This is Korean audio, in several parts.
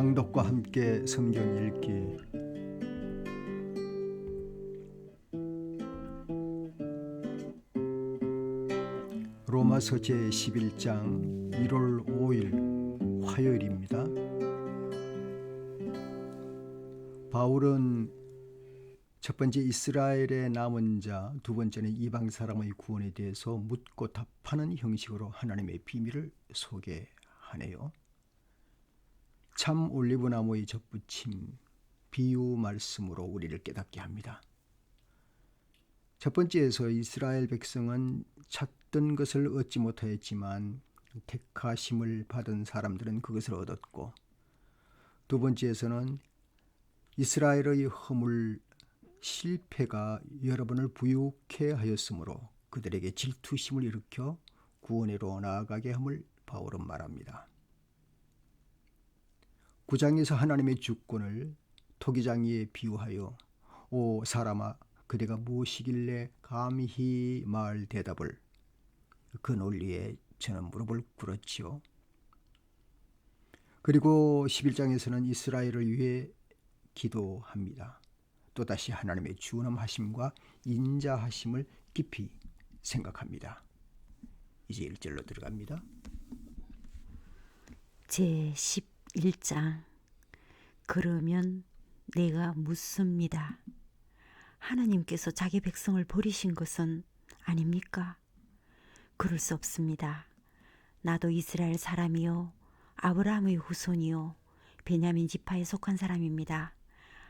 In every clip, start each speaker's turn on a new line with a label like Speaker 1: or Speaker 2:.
Speaker 1: 낭독과 함께 성경 읽기. 로마서 제11장 1월 5일 화요일입니다. 바울은 첫 번째 이스라엘의 남은 자, 두 번째는 이방 사람의 구원에 대해서 묻고 답하는 형식으로 하나님의 비밀을 소개하네요. 참 올리브나무의 접붙임, 비유 말씀으로 우리를 깨닫게 합니다. 첫 번째에서 이스라엘 백성은 찾던 것을 얻지 못하였지만 택하심을 받은 사람들은 그것을 얻었고, 두 번째에서는 이스라엘의 허물, 실패가 여러분을 부유케 하였으므로 그들에게 질투심을 일으켜 구원으로 나아가게 함을 바울은 말합니다. 9장에서 하나님의 주권을 토기장이에 비유하여 오 사람아 그대가 무엇이길래 감히 말 대답을, 그 논리에 저는 무릎을 꿇었지요. 그리고 11장에서는 이스라엘을 위해 기도합니다. 또다시 하나님의 주엄하심과 인자하심을 깊이 생각합니다. 이제 1절로 들어갑니다.
Speaker 2: 제11장. 그러면 내가 묻습니다. 하나님께서 자기 백성을 버리신 것은 아닙니까? 그럴 수 없습니다. 나도 이스라엘 사람이요 아브라함의 후손이요 베냐민 지파에 속한 사람입니다.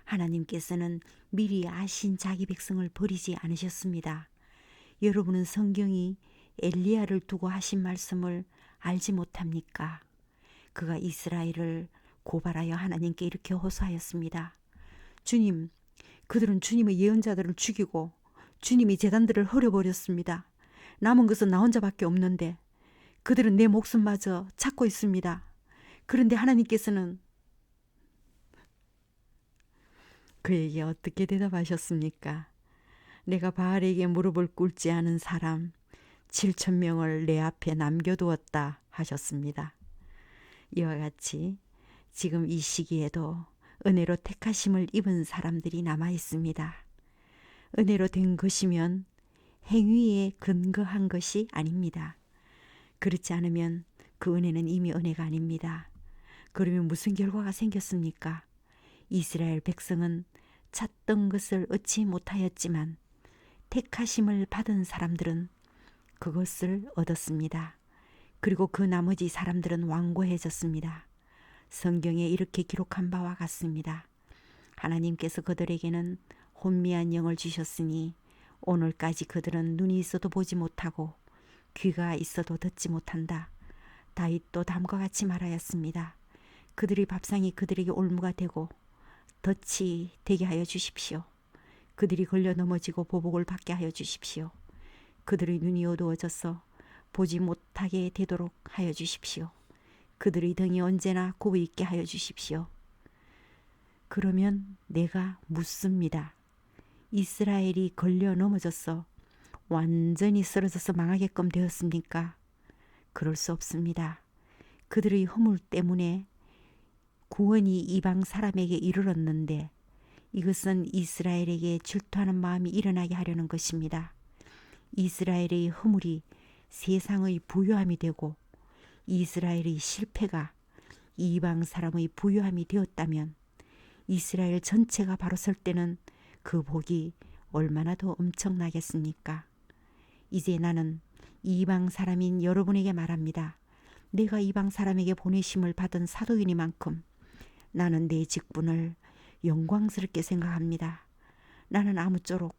Speaker 2: 하나님께서는 미리 아신 자기 백성을 버리지 않으셨습니다. 여러분은 성경이 엘리야를 두고 하신 말씀을 알지 못합니까? 그가 이스라엘을 고발하여 하나님께 이렇게 호소하였습니다. 주님, 그들은 주님의 예언자들을 죽이고 주님의 제단들을 헐어버렸습니다. 남은 것은 나 혼자밖에 없는데 그들은 내 목숨마저 찾고 있습니다. 그런데 하나님께서는 그에게 어떻게 대답하셨습니까? 내가 바알에게 무릎을 꿇지 않은 사람 7,000명을 내 앞에 남겨두었다 하셨습니다. 이와 같이 지금 이 시기에도 은혜로 택하심을 입은 사람들이 남아 있습니다. 은혜로 된 것이면 행위에 근거한 것이 아닙니다. 그렇지 않으면 그 은혜는 이미 은혜가 아닙니다. 그러면 무슨 결과가 생겼습니까? 이스라엘 백성은 찾던 것을 얻지 못하였지만 택하심을 받은 사람들은 그것을 얻었습니다. 그리고 그 나머지 사람들은 완고해졌습니다. 성경에 이렇게 기록한 바와 같습니다. 하나님께서 그들에게는 혼미한 영을 주셨으니 오늘까지 그들은 눈이 있어도 보지 못하고 귀가 있어도 듣지 못한다. 다윗도 다음과 같이 말하였습니다. 그들의 밥상이 그들에게 올무가 되고 덫이 되게 하여 주십시오. 그들이 걸려 넘어지고 보복을 받게 하여 주십시오. 그들의 눈이 어두워져서 보지 못하게 되도록 하여 주십시오. 그들의 등이 언제나 굽어 있게 하여 주십시오. 그러면 내가 묻습니다. 이스라엘이 걸려 넘어져서 완전히 쓰러져서 망하게끔 되었습니까? 그럴 수 없습니다. 그들의 허물 때문에 구원이 이방 사람에게 이르렀는데 이것은 이스라엘에게 질투하는 마음이 일어나게 하려는 것입니다. 이스라엘의 허물이 세상의 부요함이 되고 이스라엘의 실패가 이방 사람의 부요함이 되었다면 이스라엘 전체가 바로 설 때는 그 복이 얼마나 더 엄청나겠습니까? 이제 나는 이방 사람인 여러분에게 말합니다. 내가 이방 사람에게 보내심을 받은 사도이니만큼 나는 내 직분을 영광스럽게 생각합니다. 나는 아무쪼록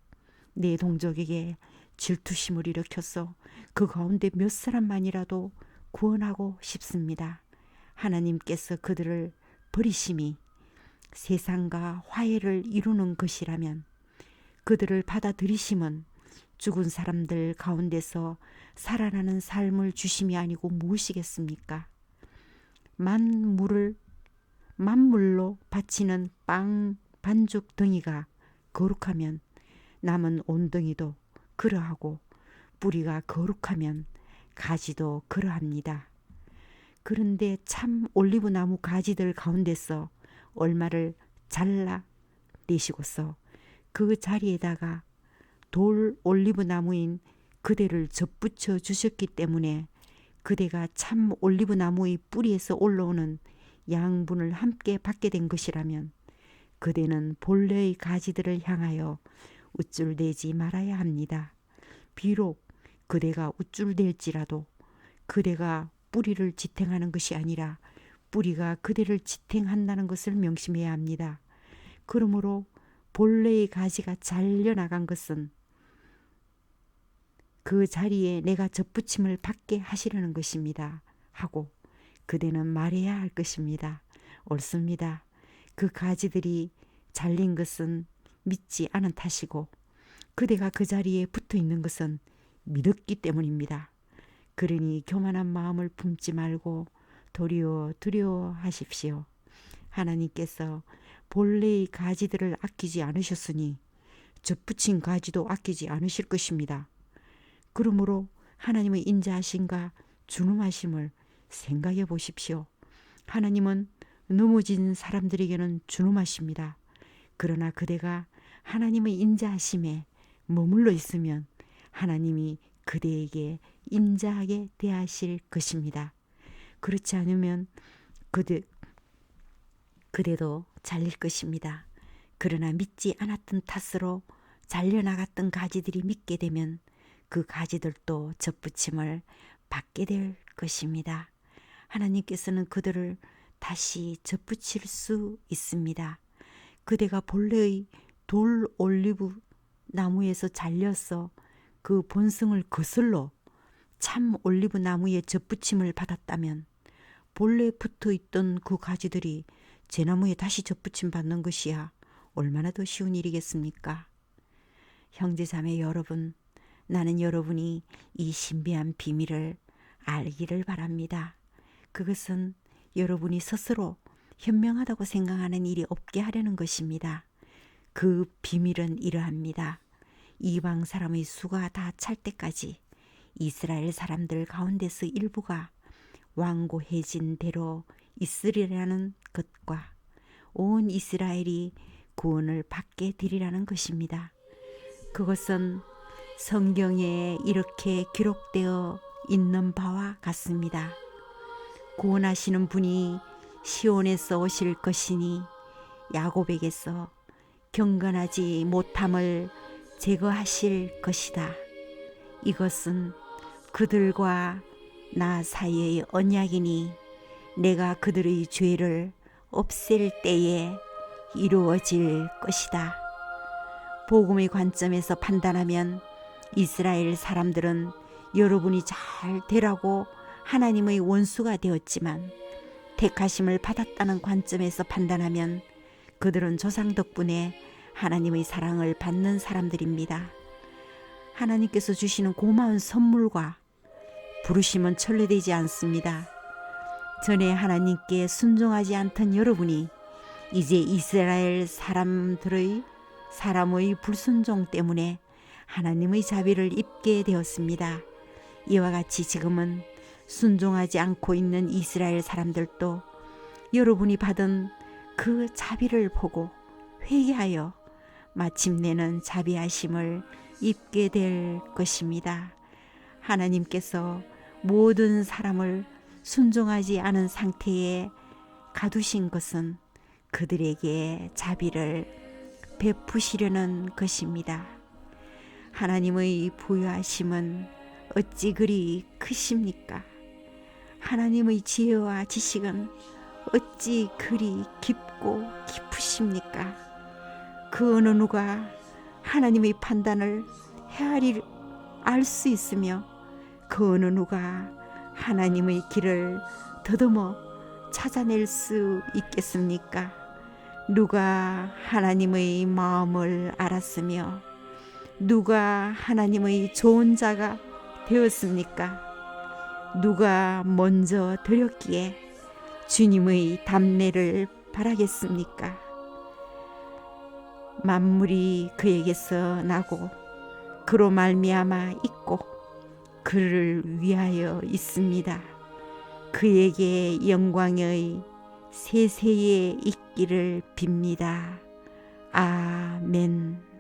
Speaker 2: 내 동족에게 질투심을 일으켜서 그 가운데 몇 사람만이라도 구원하고 싶습니다. 하나님께서 그들을 버리심이 세상과 화해를 이루는 것이라면 그들을 받아들이심은 죽은 사람들 가운데서 살아나는 삶을 주심이 아니고 무엇이겠습니까? 만물로 바치는 빵 반죽 덩이가 거룩하면 남은 온덩이도 그러하고 뿌리가 거룩하면 가지도 그러합니다. 그런데 참 올리브 나무 가지들 가운데서 얼마를 잘라 내시고서 그 자리에다가 돌 올리브 나무인 그대를 접붙여 주셨기 때문에 그대가 참 올리브 나무의 뿌리에서 올라오는 양분을 함께 받게 된 것이라면 그대는 본래의 가지들을 향하여 우쭐대지 말아야 합니다. 비록 그대가 우쭐댈지라도 그대가 뿌리를 지탱하는 것이 아니라 뿌리가 그대를 지탱한다는 것을 명심해야 합니다. 그러므로 본래의 가지가 잘려나간 것은 그 자리에 내가 접붙임을 받게 하시려는 것입니다. 하고 그대는 말해야 할 것입니다. 옳습니다. 그 가지들이 잘린 것은 믿지 않은 탓이고 그대가 그 자리에 붙어 있는 것은 믿었기 때문입니다. 그러니 교만한 마음을 품지 말고 도리어 두려워하십시오. 하나님께서 본래의 가지들을 아끼지 않으셨으니 접붙인 가지도 아끼지 않으실 것입니다. 그러므로 하나님의 인자하심과 준엄하심을 생각해 보십시오. 하나님은 넘어진 사람들에게는 준엄하십니다. 그러나 그대가 하나님의 인자하심에 머물러 있으면 하나님이 그대에게 인자하게 대하실 것입니다. 그렇지 않으면 그대도 잘릴 것입니다. 그러나 믿지 않았던 탓으로 잘려나갔던 가지들이 믿게 되면 그 가지들도 접붙임을 받게 될 것입니다. 하나님께서는 그들을 다시 접붙일 수 있습니다. 그대가 본래의 돌 올리브 나무에서 잘려서 그 본성을 거슬러 참 올리브 나무에 접붙임을 받았다면 본래 붙어있던 그 가지들이 제 나무에 다시 접붙임 받는 것이야 얼마나 더 쉬운 일이겠습니까? 형제자매 여러분, 나는 여러분이 이 신비한 비밀을 알기를 바랍니다. 그것은 여러분이 스스로 현명하다고 생각하는 일이 없게 하려는 것입니다. 그 비밀은 이러합니다. 이방 사람의 수가 다 찰 때까지 이스라엘 사람들 가운데서 일부가 완고해진 대로 있으리라는 것과 온 이스라엘이 구원을 받게 되리라는 것입니다. 그것은 성경에 이렇게 기록되어 있는 바와 같습니다. 구원하시는 분이 시온에서 오실 것이니 야곱에게서 경건하지 못함을 제거하실 것이다. 이것은 그들과 나 사이의 언약이니 내가 그들의 죄를 없앨 때에 이루어질 것이다. 복음의 관점에서 판단하면 이스라엘 사람들은 여러분이 잘 되라고 하나님의 원수가 되었지만 택하심을 받았다는 관점에서 판단하면 그들은 조상 덕분에 하나님의 사랑을 받는 사람들입니다. 하나님께서 주시는 고마운 선물과 부르심은 천리되지 않습니다. 전에 하나님께 순종하지 않던 여러분이 이제 이스라엘 사람의 불순종 때문에 하나님의 자비를 입게 되었습니다. 이와 같이 지금은 순종하지 않고 있는 이스라엘 사람들도 여러분이 받은 그 자비를 보고 회개하여 마침내는 자비하심을 입게 될 것입니다. 하나님께서 모든 사람을 순종하지 않은 상태에 가두신 것은 그들에게 자비를 베푸시려는 것입니다. 하나님의 부유하심은 어찌 그리 크십니까? 하나님의 지혜와 지식은 어찌 그리 깊고 깊으십니까? 그 어느 누가 하나님의 판단을 헤아리 알 수 있으며 그 어느 누가 하나님의 길을 더듬어 찾아낼 수 있겠습니까? 누가 하나님의 마음을 알았으며 누가 하나님의 좋은 자가 되었습니까? 누가 먼저 드렸기에 주님의 답례를 바라겠습니까? 만물이 그에게서 나고 그로 말미암아 있고 그를 위하여 있습니다. 그에게 영광의 세세에 있기를 빕니다. 아멘.